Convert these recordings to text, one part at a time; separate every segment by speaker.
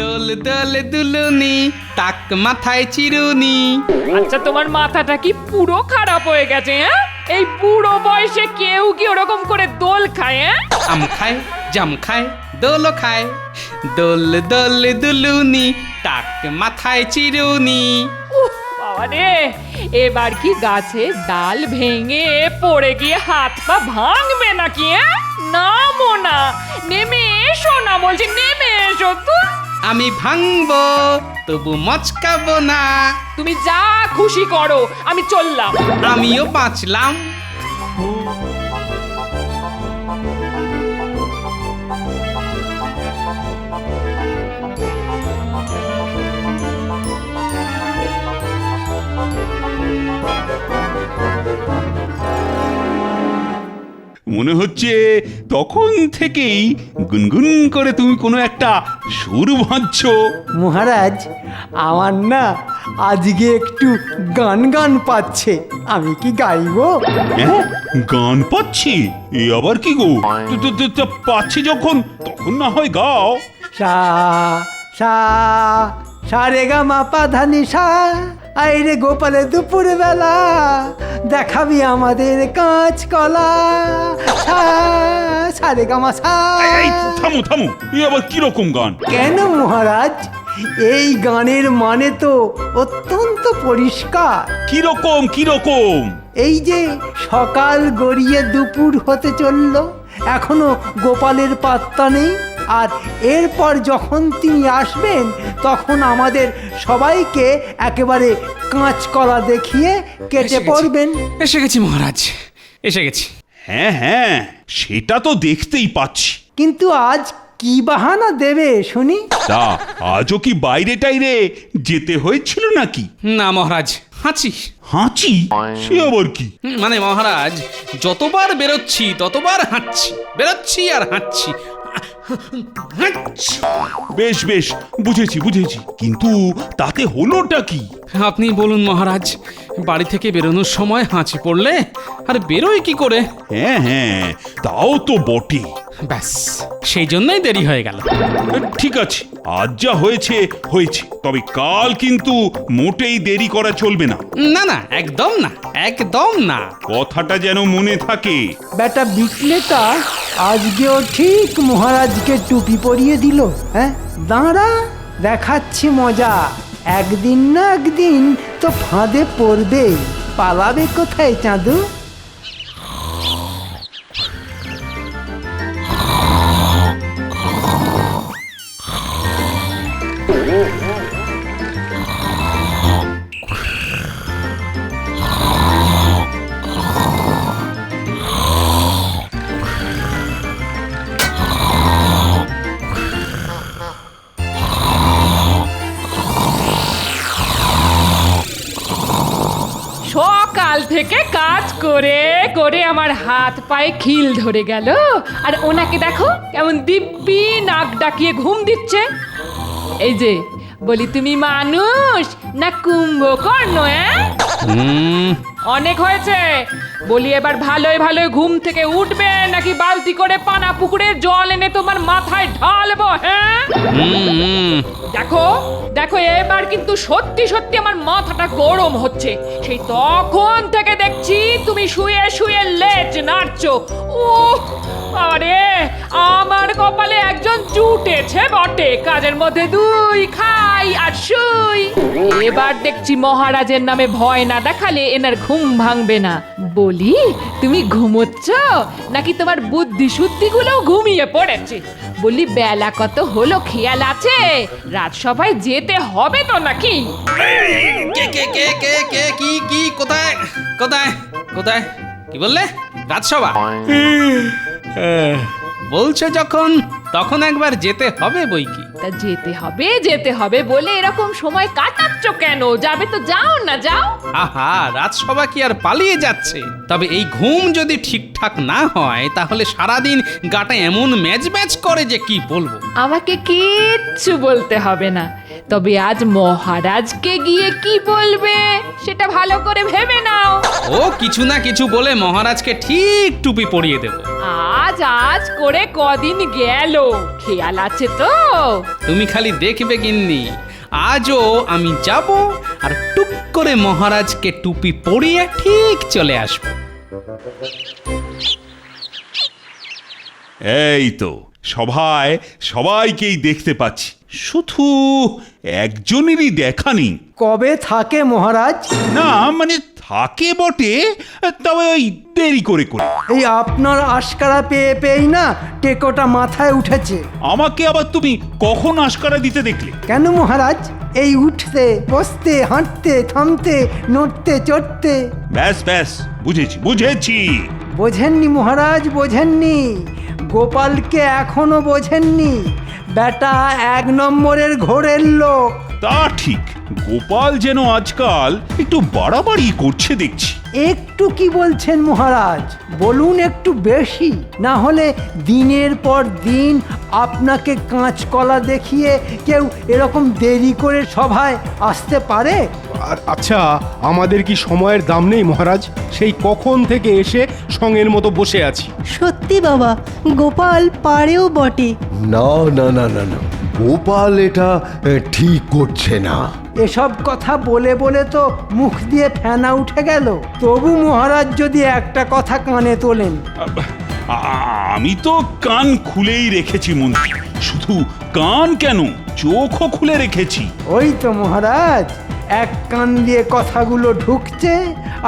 Speaker 1: দোল দোল দুলুনি টাক মাথায় চিরুনি।
Speaker 2: আচ্ছা তোমার মাথাটা কি পুরো খারাপ হয়ে গেছে? হ্যাঁ, এই বুড়ো বয়সে কেউ কি ওরকম করে দোল খায়? হ্যাঁ,
Speaker 1: আম খায়, জাম খায়, দোলও খায়। দোল দোল দুলুনি টাক মাথায় চিরুনি।
Speaker 2: বাবা রে, এবার কি গাছের ডাল ভেঙে পড়ে গিয়ে হাত পা ভাঙবে নাকি? নামো না, নেমে এসো না বলছি, নেমে এসো।
Speaker 1: আমি ভাঙবো তবু মচকাবো না।
Speaker 2: তুমি যা খুশি করো, আমি চললাম।
Speaker 1: আমিও বাঁচলাম।
Speaker 3: মনে হচ্ছে তখন থেকেই গুনগুন করে তুমি কোনো একটা সুর ভাঁজছো।
Speaker 4: মহারাজ, আমার না আজকে একটু গান গান পাচ্ছে, আমি কি গাইবো?
Speaker 3: হ্যাঁ, গান পাচ্ছি? এ আবার কি গো? পাচ্ছি যখন, তখন না হয় গাও।
Speaker 4: সা সা সা রে গা মা পা ধা নি সা। আইরে গোপালে দুপুর বেলা দেখাবি আমাদের কাঁচকলা। সা সা রে গা মা সা।
Speaker 3: এই, থামো থামো, এ আবার কিরকম গান?
Speaker 4: কেন মহারাজ, এই গানের মানে তো অত্যন্ত পরিষ্কার।
Speaker 3: কিরকম কিরকম?
Speaker 4: এই যে সকাল গড়িয়ে দুপুর হতে চলল, এখনো গোপালের পাত্তা নেই। আর এরপর যখন তিনি আসবেন, তখন আমাদের সবাইকে একেবারে কাঁচকলা দেখিয়ে কেটে পড়বেন।
Speaker 1: এসে গেছি মহারাজ, এসে গেছি।
Speaker 3: হ্যাঁ হ্যাঁ, সেটা তো দেখতেই পাচ্ছি।
Speaker 4: কিন্তু আজ কি বাহানা দেবে শুনি?
Speaker 3: তা আজও কি বাইরে টাইরে যেতে হয়েছিল নাকি?
Speaker 1: না মহারাজ, হাঁচি।
Speaker 3: হাঁচি? সে আবার কি?
Speaker 1: মানে মহারাজ, যতবার বেরোচ্ছি ততবার হাঁটছি, বেরোচ্ছি আর হাঁটছি।
Speaker 3: বেশ বেশ, বুঝেছি বুঝেছি, কিন্তু তাতে হলোটা কি?
Speaker 1: আপনি বলুন মহারাজ, বাড়ি থেকে বেরোনোর সময় হাঁচি পড়লে আর বেরোয় কি করে?
Speaker 3: হ্যাঁ হ্যাঁ, তাও তো বটে।
Speaker 1: ব্যাস, সেই জন্যই দেরি হয়ে গেল।
Speaker 3: ঠিক আছে, আজ যা হয়েছে হয়েছে, তবে কাল কিন্তু মোটেই দেরি করা চলবে না।
Speaker 1: না না, একদম না, একদম না।
Speaker 3: কথাটা যেন মনে থাকে।
Speaker 4: বেটা বিকলেটা আজকেও ঠিক মহারাজকে টুপি পরিয়ে দিল। হ্যাঁ, দাঁড়া, দেখাচ্ছি মজা। একদিন না একদিন তো ফাঁদে পড়বেই। পালাবে কোথায় চাঁদু?
Speaker 2: সকাল থেকে কাজ করে করে আমার হাত পায়ে খিল ধরে গেল, আর ওনাকে দেখো কেমন দিব্যি নাক ডাকিয়ে ঘুম দিচ্ছে। এই যে বলি, তুমি মানুষ না কুম্ভকর্ণ? অনেক হয়েছে বলি, এবার ভালোই ভালোই ঘুম থেকে উঠবে, নাকি বালতি করে পানা পুকুরে জল এনে তোমার মাথায় ঢালবো? হ্যাঁ, দেখো দেখো, এবার কিন্তু সত্যি সত্যি আমার মাথাটা গরম হচ্ছে। সেই তখন থেকে দেখছি তুমি শুয়ে শুয়ে লেজ নাড়ছো। উহ, আরে আমার কপালে একজন জুটেছে বটে, কাজের মধ্যে দুই, খাই আর শুই। এবার দেখছি মহারাজের নামে ভয় না দেখালে এনার ঘুম ভাঙবে না। বলি, তুমি ঘুমোচ্ছ নাকি তোমার বুদ্ধি শুদ্ধি গুলো ঘুমিয়ে পড়েছে? বলি, বেলা কত হলো খেয়াল আছে? রাজসভায় যেতে হবে তো নাকি?
Speaker 1: কে কে কে কে কে কি কি কোথায় কোথায় কোথায় কি বললে? রাজসভা বলছো যখন, তখন একবার যেতে হবে বই কি।
Speaker 2: তা যেতে হবে বলে এরকম সময় কাটাচ্ছ কেন? যাবে তো যাও না, যাও।
Speaker 1: আহা, রাজসভা কি আর পালিয়ে যাচ্ছে? তবে এই ঘুম যদি ঠিকঠাক না হয়, তাহলে সারাদিন গাটা এমন ম্যাচ ম্যাচ করে যে কি বলবো।
Speaker 2: আমাকে কিচ্ছু বলতে হবে না, তবে আজ মহারাজকে গিয়ে কি বলবে সেটা ভালো করে ভেবে নাও।
Speaker 1: ও কিছু না কিছু বলে মহারাজকে ঠিক টুপি পরিয়ে দেব।
Speaker 2: আজ আজ করে কদিন গেল, খেয়াল আছে তো?
Speaker 1: তুমি খালি দেখবে গিন্নি, আজও আমি যাব আর টুক করে মহারাজকে টুপি পরিয়ে ঠিক চলে আসব।
Speaker 3: এই তো সভায় সবাইকেই দেখতে পাচ্ছি, শুধু একজনেরই দেখা নেই।
Speaker 4: কবে থাকে মহারাজ?
Speaker 3: না মানে থাকে বটে, তবে ওই দেরি করে করে।
Speaker 4: এই আপনার আশকারা পেয়ে পেয়েই না টেকোটা মাথায় উঠেছে।
Speaker 3: আমাকে আবার তুমি কখন আশকারা দিতে দেখলে?
Speaker 4: কেন মহারাজ? এই উঠতে বসতে হাঁটতে থামতে নড়তে চড়তে।
Speaker 3: ব্যাস ব্যাস, বুঝেছি বুঝেছি।
Speaker 4: বোঝেননি মহারাজ, বোঝেননি? গোপালকে এখনো বোঝেননি? বেটা 1 নম্বরের ঘোরের লোক।
Speaker 3: তা ঠিক, গোপাল যেন আজকাল একটু বাড়াবাড়ি করছে দেখছি।
Speaker 4: একটু কি বলছেন মহারাজ? বলুন একটু বেশি, না হলে দিনের পর দিন আপনাকে কাঁচকলা দেখিয়ে কেউ এরকম দেরি করে সভায় আসতে পারে?
Speaker 5: আচ্ছা, আমাদের কি সময়ের দাম নেই মহারাজ? সেই কখন থেকে এসে সঙ্গের মতো বসে আছি।
Speaker 6: সত্যি বাবা, গোপাল পারেও বটে।
Speaker 7: না না না না না, গোপাল এটা ঠিক করছে না।
Speaker 4: এসব কথা বলে বলে তো মুখ দিয়ে ফেনা উঠে গেল। তবু মহারাজ যদি একটা কথা কানে তোলেন।
Speaker 3: আমি তো কান খুলেই রেখেছি মন্ত্রী, শুধু কান কেন, চোখও খুলে রেখেছি।
Speaker 4: ওই তো মহারাজ, এক কান দিয়ে কথাগুলো ঢুকছে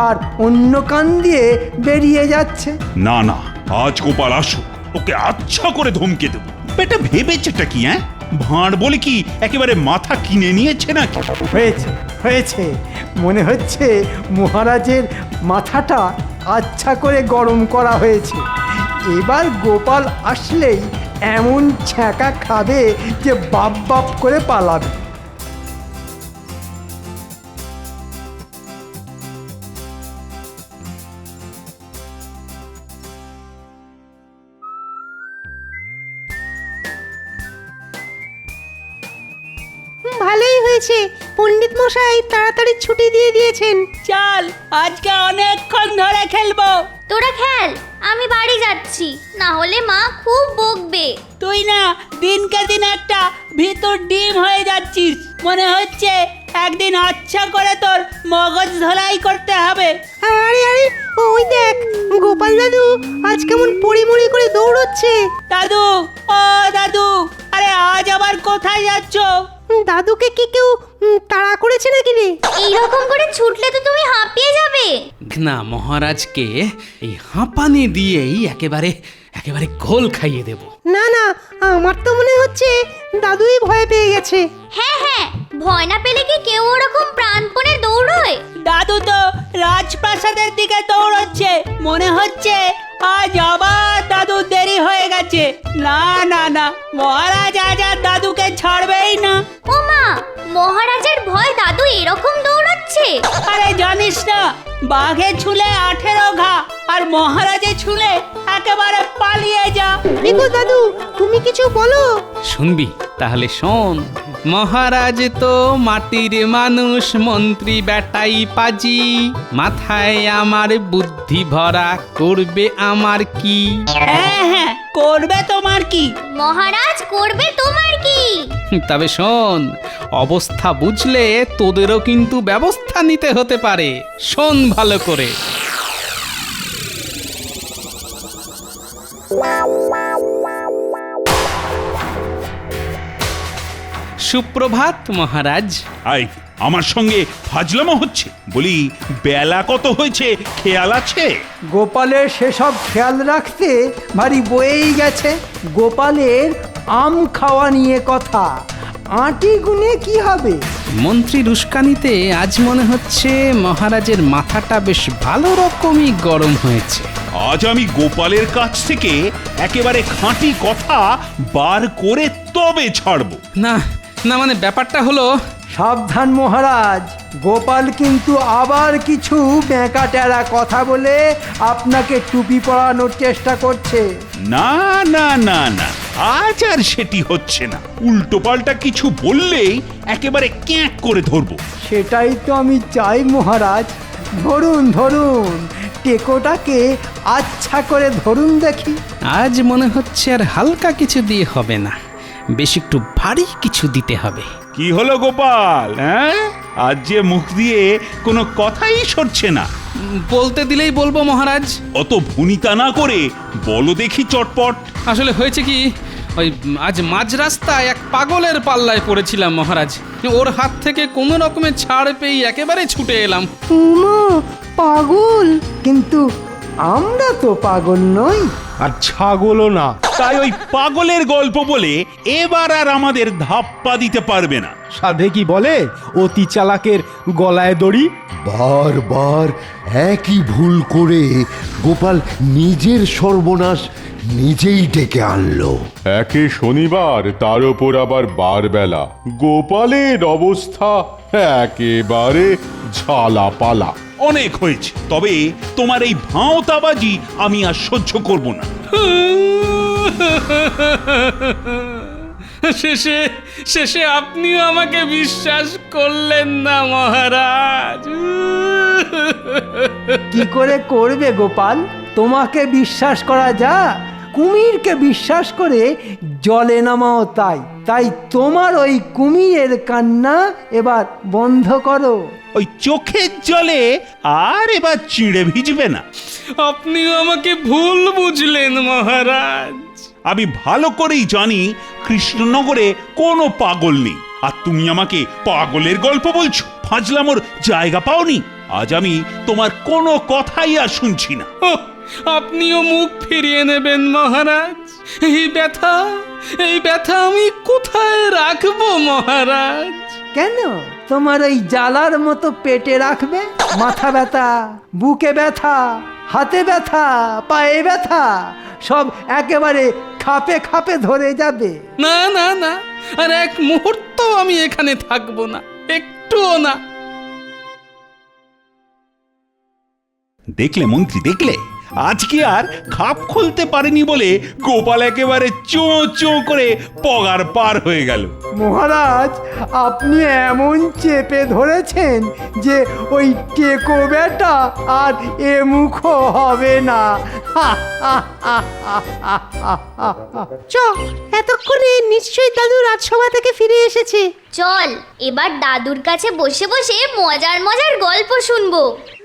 Speaker 4: আর অন্য কান দিয়ে বেরিয়ে যাচ্ছে।
Speaker 3: না না, আজ গোপাল আসুক, ওকে আচ্ছা করে ধমকে দেব। বেটা ভেবেছেটা কি? ভাঁড় বলে কি একেবারে মাথা কিনে নিয়েছে নাকি?
Speaker 4: হয়েছে হয়েছে, মনে হচ্ছে মহারাজের মাথাটা আচ্ছা করে গরম করা হয়েছে। এবার গোপাল আসলেই এমন ছ্যাঁকা খাবে যে বাপ বাপ করে পালাবে।
Speaker 6: ভালোই হয়েছে, পণ্ডিত মশাই তাড়াতাড়ি ছুটি দিয়ে দিয়েছেন।
Speaker 8: চল, আজকে অনেকক্ষণ ধরে খেলবো।
Speaker 9: তোরা খেল, আমি বাড়ি যাচ্ছি, না হলে মা খুব বকবে।
Speaker 8: তুই না দিনকে দিন একটা ভিতর ডিম হয়ে যাচ্ছিস, মনে হচ্ছে একদিন আচ্ছা করে তোর মগজ ধলাই করতে হবে।
Speaker 6: আরে আরে, ওই দেখ গোপাল দাদু আজ কেমন পড়িমড়ি করে দৌড়চ্ছে।
Speaker 8: দাদু, ও দাদু, আরে আজ আবার কোথায় যাচ্ছ?
Speaker 6: দাদুকে কি কেউ তাড়া করেছে নাকি রে?
Speaker 9: এইরকম করে ছুটলে তো তুমি হাঁপিয়ে যাবে।
Speaker 1: না, মহারাজকে এই হাঁপানি দিয়েই একেবারে একেবারে ঘোল খাইয়ে দেব।
Speaker 6: না না, আমার তো মনে হচ্ছে দাদুই ভয় পেয়ে গেছে।
Speaker 9: হ্যাঁ হ্যাঁ, ভয় না পেলে কি কেউ ওরকম প্রাণপণে দৌড়য়?
Speaker 8: দাদু তো রাজপ্রাসাদের দিকে দৌড়চ্ছে, মনে হচ্ছে আজ আবার দাদু দেরি হয়ে গেছে। না না না, মহারাজ আজ আর দাদুকে ছাড়বেই না।
Speaker 9: ও মা, মহারাজের ভয় দাদু এরকম দৌড়াচ্ছে?
Speaker 8: আরে জানিস না, বাঘে ছুলে 18 ঘা, আর মহারাজে ছুলে একেবারে পালিয়ে যা।
Speaker 6: দেখো দাদু, তুমি কিছু বলো।
Speaker 1: শুনবি? তাহলে শোন। মহারাজ তো মাটির মানুষ, মন্ত্রী বেটাই পাজি, মাথায় আমার বুদ্ধি ভরা, করবে আমার কি?
Speaker 8: হ্যাঁ হ্যাঁ, করবে তোমার কি?
Speaker 9: মহারাজ করবে তোমার কি?
Speaker 1: তবে শোন, অবস্থা বুঝলে তোদেরও কিন্তু ব্যবস্থা নিতে হতে পারে। শোন ভালো করে। সুপ্রভাত মহারাজ।
Speaker 3: আই, আমার সঙ্গে ফাজলামো হচ্ছে? বলি, বেলা কত হয়েছে খেয়াল আছে?
Speaker 4: গোপালের সেসব খেয়াল রাখতে ভারী বয়েই গেছে। গোপালের আম খাওয়া নিয়ে কথা, আঁটি গুনে কি হবে?
Speaker 1: মন্ত্রী উস্কানিতে আজ মনে হচ্ছে মহারাজের মাথাটা বেশ ভালো রকমই গরম হয়েছে।
Speaker 3: আজ আমি গোপালের কাছ থেকে একেবারে খাঁটি কথা বার করে তবে ছাড়বো।
Speaker 1: না না, মানে ব্যাপারটা হলো,
Speaker 4: সাবধান মহারাজ, গোপাল কিন্তু আবার কিছু বেঁকা টেরা কথা বলে আপনাকে টুপি পরানোর চেষ্টা করছে।
Speaker 3: না না না না, আজ আর সেটি হচ্ছে না। উল্টো পাল্টা কিছু বললেই একেবারে ক্যাঁক করে ধরবো।
Speaker 4: সেটাই তো আমি চাই মহারাজ। ধরুন ধরুন, টেকোটাকে আচ্ছা করে ধরুন দেখি।
Speaker 1: আজ মনে হচ্ছে আর হালকা কিছু দিয়ে হবে না, বেশ একটু ভারী কিছু দিতে হবে।
Speaker 3: কি হলো গোপাল, হ্যাঁ? আজ যে মুখ দিয়ে কোনো কথাই সরছে না।
Speaker 1: বলতে দিলেই বলবো মহারাজ।
Speaker 3: অত ভুনিতা না করে বলো দেখি চটপট।
Speaker 1: আসলে হয়েছে কি, ওই আজ মাঝ রাস্তায় এক পাগলের পাল্লায় পড়েছিলাম মহারাজ। ওর হাত থেকে কোনো রকমের ছাড় পেয়ে একেবারে ছুটে এলাম।
Speaker 6: উমা, পাগল!
Speaker 4: কিন্তু আমরা তো পাগল নই।
Speaker 5: আর ছাগলও না।
Speaker 3: তাই ওই পাগলের গল্প বলে এবার আর আমাদের ধাপ্পা দিতে পারবে না।
Speaker 5: সাধে কি বলে, অতি চালাকের গলায় দড়ি।
Speaker 7: বারবার একই ভুল করে গোপাল নিজের সর্বনাশ নিজেই ডেকে আনলো।
Speaker 10: একে শনিবার, তার ওপর আবার বারবেলা। গোপালের অবস্থা একেবারে ঝালাপালা।
Speaker 3: অনেক হয়েছে, তবে তোমার এই ভাঁওতাবাজি আমি আর সহ্য করব না।
Speaker 1: শেষে শেষে আপনিও আমাকে বিশ্বাস করলেন না মহারাজ।
Speaker 4: কি করে করবে গোপাল? তোমাকে বিশ্বাস করা যা, কুমিরকে বিশ্বাস করে জলে নামাও তাই। তাই তোমার ওই কুমিরের কান্না এবার বন্ধ করো।
Speaker 3: ওই চোখের জলে আর এবার চিড়ে ভিজবে না।
Speaker 1: আপনিও আমাকে ভুল বুঝলেন মহারাজ।
Speaker 3: আমি ভালো করেই জানি কৃষ্ণনগরে কোনো পাগল নেই, আর তুমি আমাকে পাগলের গল্প বলছো। ফাজলামোর জায়গা পাওনি। আজ আমি তোমার কোনো কথাই আর শুনছি না।
Speaker 1: ওহ, আপনিও মুখ ফিরিয়ে নেবেন মহারাজ। এই ব্যথা আমি কোথায় রাখবো মহারাজ?
Speaker 4: কেন তোমার ওই জ্বালার মতো পেটে রাখবে? মাথা ব্যথা, বুকে ব্যথা, হাতে ব্যথা, পায়ে ব্যথা সব একেবারে খাপে খাপে ধরে যাবে।
Speaker 1: না না না, আর এক মুহূর্ত আমি এখানে থাকবো না, একটুও না।
Speaker 3: দেখলে মন্ত্রী, দেখলে আজকে আর খাপ খুলতে পারেনি বলে গোপাল একেবারে চোঁ চোঁ করে পগার পার হয়ে গেল।
Speaker 4: মহারাজ, আপনি এমন চেপে ধরেছেন যে ওই টেকো বেটা আর এ মুখো হবে না।
Speaker 6: চ, এতক্ষণে নিশ্চয়ই দাদু রাজসভা থেকে ফিরে এসেছে।
Speaker 9: চল এবার দাদুর কাছে বসে বসে মজার মজার গল্প শুনবো।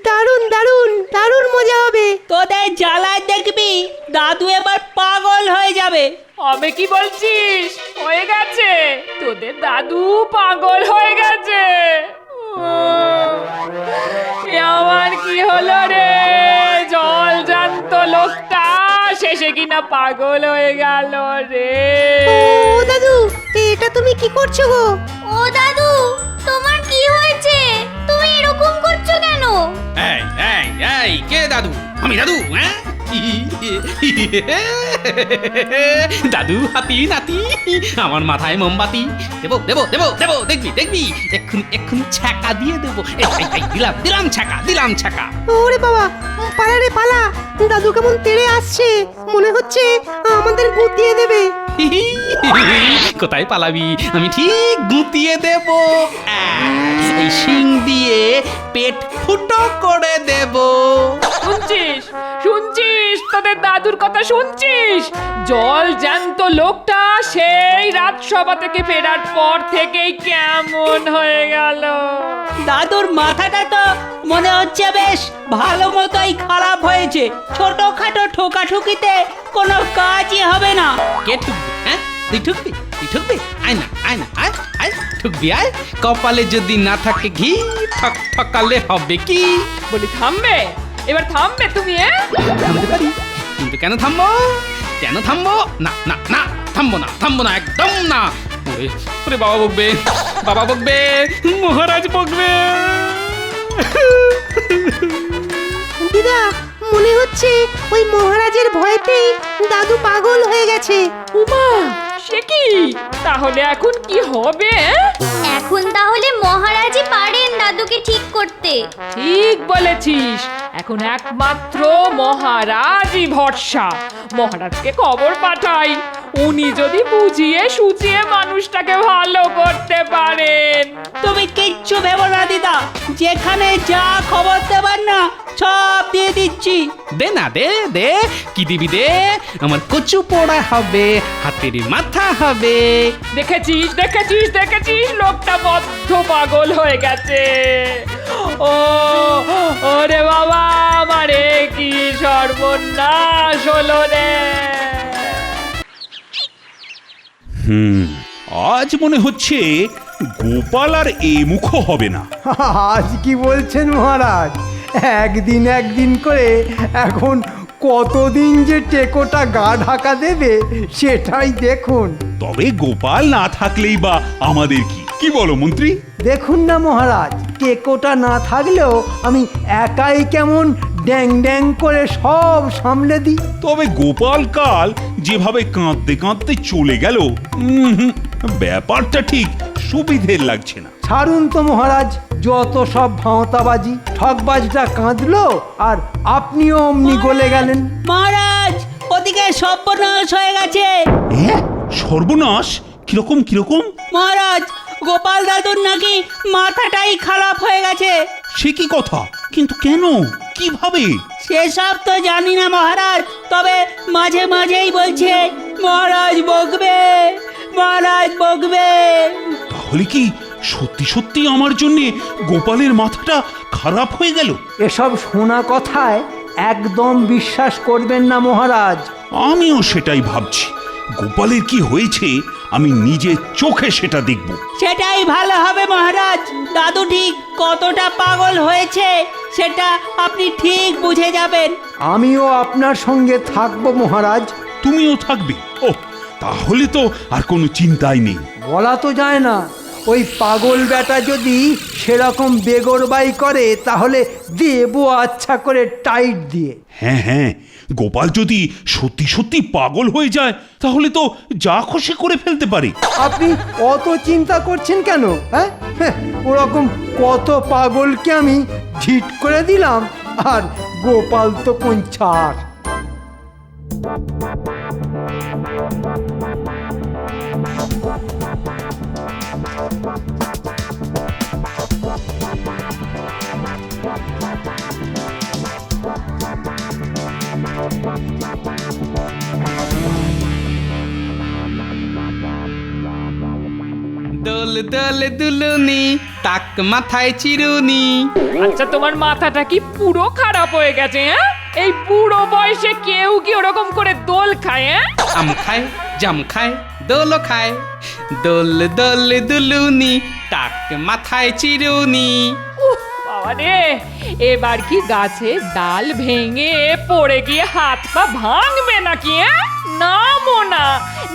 Speaker 6: দারুণ দারুণ দারুণ মজা হবে।
Speaker 8: তোদের জ্বালায় দেখবি দাদু এবার পাগল হয়ে যাবে।
Speaker 2: হবে কি বলছিস? হয়ে গেছে, তোদের দাদু পাগল হয়ে গেছে। এ আমার কি হলো রে? জল জানত লোকটা শেষে কিনা পাগল হয়ে গেল রে।
Speaker 6: ও দাদু, এটা তুমি কি করছো গো?
Speaker 9: ও দাদু, তোমার কি হয়েছে? তুমি এরকম করছো কেন?
Speaker 1: এই এই এই, কে দাদু? আমি দাদু? হ্যাঁ, দাদু হাতি নাতি, আমার মাথায় মোমবাতি দেবো দেবো দেবো দেবো, দেখবি দেখবি, এক্ষুনি এক্ষুনি ছ্যাঁকা দিয়ে দেবো। দিলাম দিলাম ছ্যাঁকা, দিলাম ছ্যাঁকা।
Speaker 6: ওরে বাবা, পালা রে পালা, দাদু কেমন তেড়ে আসছে, মনে হচ্ছে আমাদের গুতিয়ে দেবে।
Speaker 1: কোথায় পালাবি? আমি ঠিক গুতিয়ে দেব। এই শিং দিয়ে পেট ফুটো করে দেব।
Speaker 2: শুনছিস শুনছিস, তোদের দাদুর কথা শুনছিস? জল জ্যান্ত লোকটা সেই রাজসভা থেকে ফেরার পর থেকেই কেমন হয়ে গেল।
Speaker 8: দাদুর মাথাটা তো মনে হচ্ছে বেশ ভালো মতোই খারাপ হয়েছে। ছোটখাটো ঠোকাঠুকিতে কোনো কাজই হবে না।
Speaker 1: কে ঠুকবি? হ্যাঁ, তুই ঠুকবি? তুই ঠুকবি? আয় না আয় না, আয় আয়, ঠুকবি আয়। কপালে যদি না থাকে ঘি, ঠক ঠকালে হবে কি?
Speaker 2: বলি থামবে, এবার থামবে তুমি?
Speaker 1: থামতে পারি, কিন্তু কেন থামবো? কেন থামবো? না না না, থামবো না, থামবো না, একদম না। ওরে ওরে, বাবা বকবে, বাবা বকবে, মহারাজ বকবে।
Speaker 6: দিদা, মনে হচ্ছে ওই মহারাজের ভয়তেই দাদু পাগল হয়ে গেছে।
Speaker 2: উমা, সে কি? তাহলে এখন কি হবে?
Speaker 9: এখন তাহলে মহারাজই পারেন দাদুকে ঠিক করতে।
Speaker 2: ঠিক বলেছিস, এখন একমাত্র মহারাজই ভরসা। মহারাজকে খবর পাঠাই, উনি যদি বুঝিয়ে সুঝিয়ে মানুষটাকে ভালো করতে পারেন।
Speaker 8: তুমি কিচ্ছু ভেবো না দিদা, যেখানে যা খবর দেবার না সব দিয়ে দিচ্ছি।
Speaker 1: দে না দে দে, কি দিবি দে? আমার কচু পোড়া হবে, হাতের মাথা হবে।
Speaker 2: দেখেছিস দেখেছিস দেখেছিস, লোকটা বদ্ধ পাগল হয়ে গেছে। ও ওরে বাবা, আমারে কি সর্বনাশ হলো রে।
Speaker 3: আজ মনে হচ্ছে গোপাল আর এ মুখ হবে না।
Speaker 4: আজ কি বলছেন মহারাজ? একদিন একদিন করে এখন কতদিন যে টেকোটা গা ঢাকা দেবে সেটাই দেখুন।
Speaker 3: তবে গোপাল না থাকলেই বা আমাদের কি, কি বলো মন্ত্রী?
Speaker 4: দেখুন না মহারাজ, টেকোটা না থাকলেও আমি একাই কেমন ড্যাং ড্যাং করে সব সামলে দিই।
Speaker 3: তবে গোপাল কাল যেভাবে কাঁদতে কাঁদতে চলে গেল, ব্যাপারটা ঠিক সুবিধের লাগছে না।
Speaker 4: ছাড়ুন তো মহারাজ, যত সব ভাঁওতাবাজি। ঠকবাজটা কাঁদলো আর আপনিও অমনি গলে গেলেন।
Speaker 8: মহারাজ, ওদিকে সর্বনাশ হয়ে গেছে।
Speaker 3: সর্বনাশ? কিরকম কিরকম?
Speaker 8: মহারাজ, গোপাল দাদুর নাকি মাথাটাই খারাপ হয়ে গেছে।
Speaker 3: সে কি কথা? কিন্তু কেন, কিভাবে?
Speaker 8: সেসব তো জানি না মহারাজ, তবে মাঝে মাঝেই বলছে মহারাজ বকবে, মহারাজ বকবে।
Speaker 3: তাহলে কি সত্যি সত্যি আমার জন্য গোপালের মাথাটা খারাপ হয়ে গেল?
Speaker 4: এসব শোনা কথায় একদম বিশ্বাস করবেন না মহারাজ।
Speaker 3: আমিও সেটাই ভাবছি। গোপালের কি হয়েছে আমি নিজে চোখে সেটা দেখব।
Speaker 8: সেটাই ভালো হবে মহারাজ। দাদু ঠিক কতটা পাগল হয়েছে সেটা আপনি ঠিক বুঝে যাবেন।
Speaker 4: আমিও আপনার সঙ্গে থাকবো মহারাজ।
Speaker 3: তুমিও থাকবে? ও, তাহলে তো আর কোনো চিন্তাই নেই।
Speaker 4: বলা তো যায় না, ওই পাগল বেটা যদি সেরকম বেগরবাই করে তাহলে দেবো আচ্ছা করে টাইট দিয়ে।
Speaker 3: হ্যাঁ হ্যাঁ, গোপাল যদি সত্যি সত্যি পাগল হয়ে যায় তাহলে তো যা খুশি করে ফেলতে পারে।
Speaker 4: আপনি অত চিন্তা করছেন কেন? হ্যাঁ, ওরকম কত পাগলকে আমি ঢিট করে দিলাম, আর গোপাল তো কোন ছাড়।
Speaker 1: দোল দোল দুলুনি, টাক মাথায় চিরুনি।
Speaker 2: আচ্ছা, তোমার মাথাটা কি পুরো খারাপ হয়ে গেছে? হ্যাঁ, এই বুড়ো বয়সে কেউ কি ওরকম করে দোল খায়? হ্যাঁ,
Speaker 1: আম খায়, জাম খায়, দোলও খায়। দোল দোল দুলুনি, টাক মাথায় চিরুনি।
Speaker 2: বাবা রে, এবার কি গাছের ডাল ভেঙে পড়ে গিয়ে হাত পা ভাঙবে নাকি? নামো না,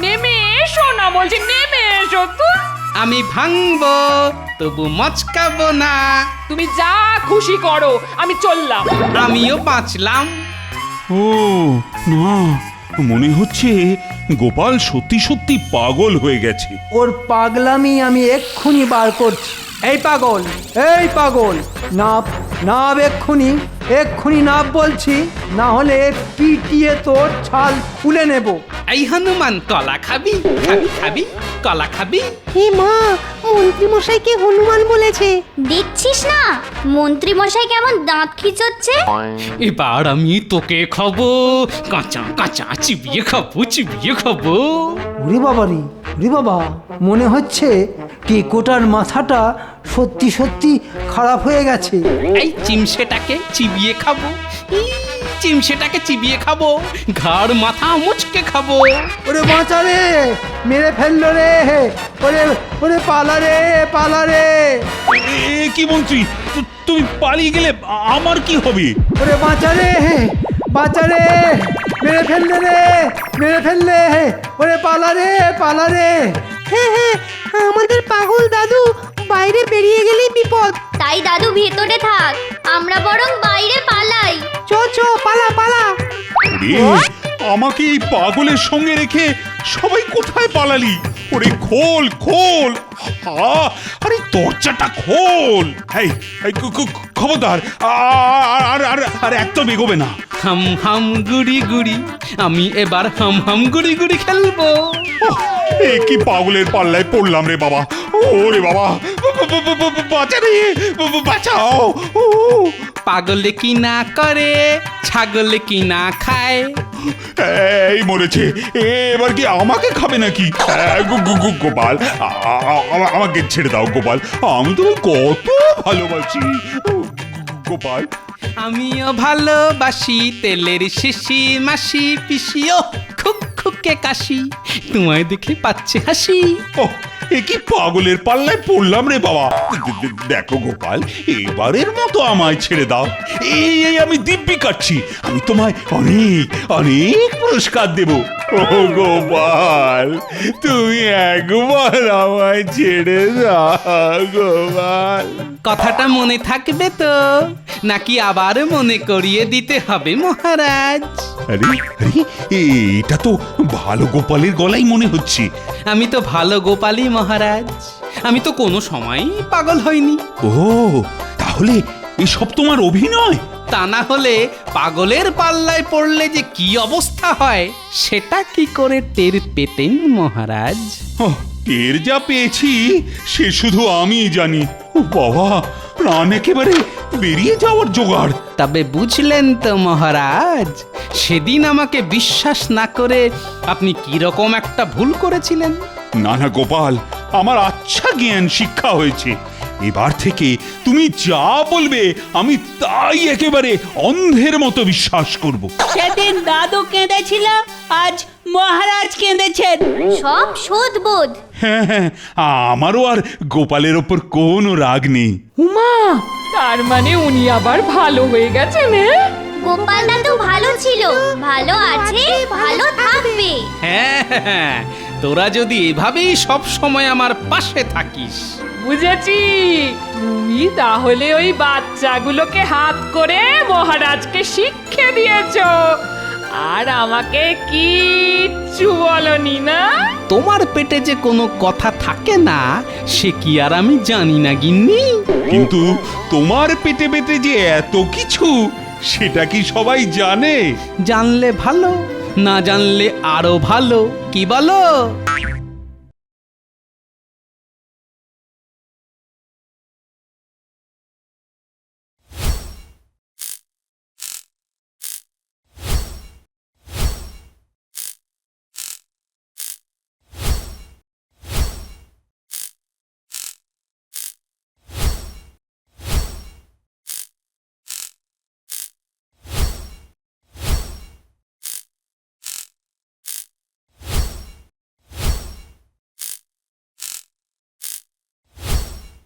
Speaker 2: নেমে এসো না বলছি, নেমে এসো।
Speaker 1: আমি ভাঙবো তবু মচকাবো না।
Speaker 2: তুমি যা খুশি করো, আমি চললাম।
Speaker 1: আমিও বাঁচলাম।
Speaker 3: ও না, মনে হচ্ছে গোপাল সত্যি সত্যি পাগল হয়ে গেছে।
Speaker 4: ওর পাগলামি আমি এক্ষুনি বার করছি। এই পাগল, এই পাগল, নাপ নাপ, এক্ষুনি এক্ষুনি নাপ বলছি, না হলে পিটিয়ে তোর ছাল খুলে নেব।
Speaker 1: এই হনুমান, কলা খাবি? খাবি খাবি, কলা খাবি?
Speaker 6: হে মা, মন্ত্রী মশাইকে হনুমান বলেছে।
Speaker 9: দেখছিস না মন্ত্রী মশাই কেমন দাঁত খিচোচ্ছে?
Speaker 1: এবার আমি তোকে খাবো, কাঁচা কাঁচা চিবিয়ে খাবো, চিবিয়ে খাবো।
Speaker 4: ওরে বাবা রে, ওরে বাবা, মনে হচ্ছে টেকোটার মাথাটা সত্যি সত্যি খারাপ হয়ে গেছে।
Speaker 1: এই চিমসেটাকে চিবিয়ে খাবো, চিমসেটাকে চিবিয়ে খাবো, ঘাড় মাথা মুচকে খাবো।
Speaker 4: ওরে বাঁচা রে, মেরে ফেললো রে, ওরে ওরে পালা রে, পালা রে।
Speaker 3: কি মন্ত্রী, তুমি পালিয়ে গেলে আমার কি হবে?
Speaker 4: ওরে বাঁচা রে, বাঁচা রে, মেরে ফেললে রে, মেরে ফেললে। ওরে পালা রে, পালা রে।
Speaker 6: হ্যাঁ হ্যাঁ, আমাদের পাগল দাদু বাইরে বেরিয়ে গেলেই বিপদ।
Speaker 9: তাই দাদু ভেতরে থাক, আমরা বরং বাইরে পালাই।
Speaker 6: চ চ, পালা পালা।
Speaker 3: আমাকে এই পাগলের সঙ্গে রেখে সবাই কোথায় পালালি? ওরে খোল খোল, হা, আরে দরজাটা খোল। এই এই, খবরদার, আর আর আর এত বেগোবে না।
Speaker 1: হাম হাম গুড়ি গুড়ি, আমি এবার হাম হাম গুড়ি গুড়ি খেলবো।
Speaker 3: ওহ, এ কি পাগলের পাল্লায় পড়লাম রে বাবা। ওরে বাবা, বাঁচা রে, বাঁচাও।
Speaker 1: পাগলে কি না করে, ছাগলে কি না খায়।
Speaker 3: এই মরেছে, এবার কি আমাকে খাবে নাকি? গোপাল, আমাকে ছেড়ে দাও গোপাল, আমি তো কত ভালোবাসি গোপাল।
Speaker 1: আমিও ভালোবাসি তেলের শিশি মাসি পিসিও খুক খুকে কাশি, তোমায় দেখে পাচ্ছে হাসি।
Speaker 3: ওহ, এ কি পাগলের পাল্লায় পড়লাম রে বাবা। দেখো গোপাল, এবারের মতো আমায় ছেড়ে দাও। এই আমি দিব্যি কাটছি, আমি তোমায় অনেক অনেক পুরস্কার দেব। ও গোপাল, তুমি একবার আমায় ছেড়ে দাও গোপাল।
Speaker 1: কথাটা মনে থাকবে তো, নাকি আবার মনে করিয়ে দিতে হবে মহারাজ?
Speaker 3: আরে আরে, এটা তো ভালো গোপালের গলাই মনে হচ্ছে।
Speaker 1: আমি তো ভালো গোপালই মহারাজ, আমি তো কোনো সময়ই পাগল হইনি।
Speaker 3: ও, তাহলে এসব তোমার অভিনয়?
Speaker 1: তা না হলে পাগলের পাল্লায় পড়লে যে কি অবস্থা হয় সেটা কি করে টের পেতেন মহারাজ?
Speaker 3: ওহ, টের যা পেয়েছি সে শুধু আমি জানি। ও বাবা, প্রাণ একেবারে বেরিয়ে যাওয়ার জোগাড়।
Speaker 1: তবে বুঝলেন তো মহারাজ, সেদিন আমাকে বিশ্বাস না করে আপনি কি রকম একটা ভুল করেছিলেন।
Speaker 3: না না গোপাল, আমার আচ্ছা জ্ঞান শিক্ষা হয়েছে। এবার থেকে তুমি যা বলবে আমি তাই একেবারে অন্ধের মতো বিশ্বাস করব।
Speaker 8: সেদিন দাদু কেঁদেছিল, আজ মহারাজ কেঁদেছেন।
Speaker 9: সব শোধবোধ।
Speaker 3: হ্যাঁ হ্যাঁ, আমারও আর গোপালের ওপর কোনো রাগ নেই।
Speaker 2: উমা, তার মানে উনি আবার ভালো হয়ে গেছেন?
Speaker 9: গোপাল দাদু ভালো ছিল, ভালো আছে, ভালো থাকবে।
Speaker 1: হ্যাঁ হ্যাঁ, তোরা যদি এভাবেই সব সময় আমার পাশে থাকিস।
Speaker 2: বুঝেছি, তুমি তাহলে ওই বাচ্চাগুলোকে হাত করে মহারাজকে শিক্ষা দিয়েছো, আর আমাকে কিচ্ছু বলনি না?
Speaker 1: তোমার পেটে যে কোনো কথা থাকে না সে কি আর আমি জানি না গিন্নি?
Speaker 3: কিন্তু তোমার পেটে পেটে যে এত কিছু, সেটা কি সবাই জানে?
Speaker 1: জানলে ভালো, না জানলে আরো ভালো, কি বলো?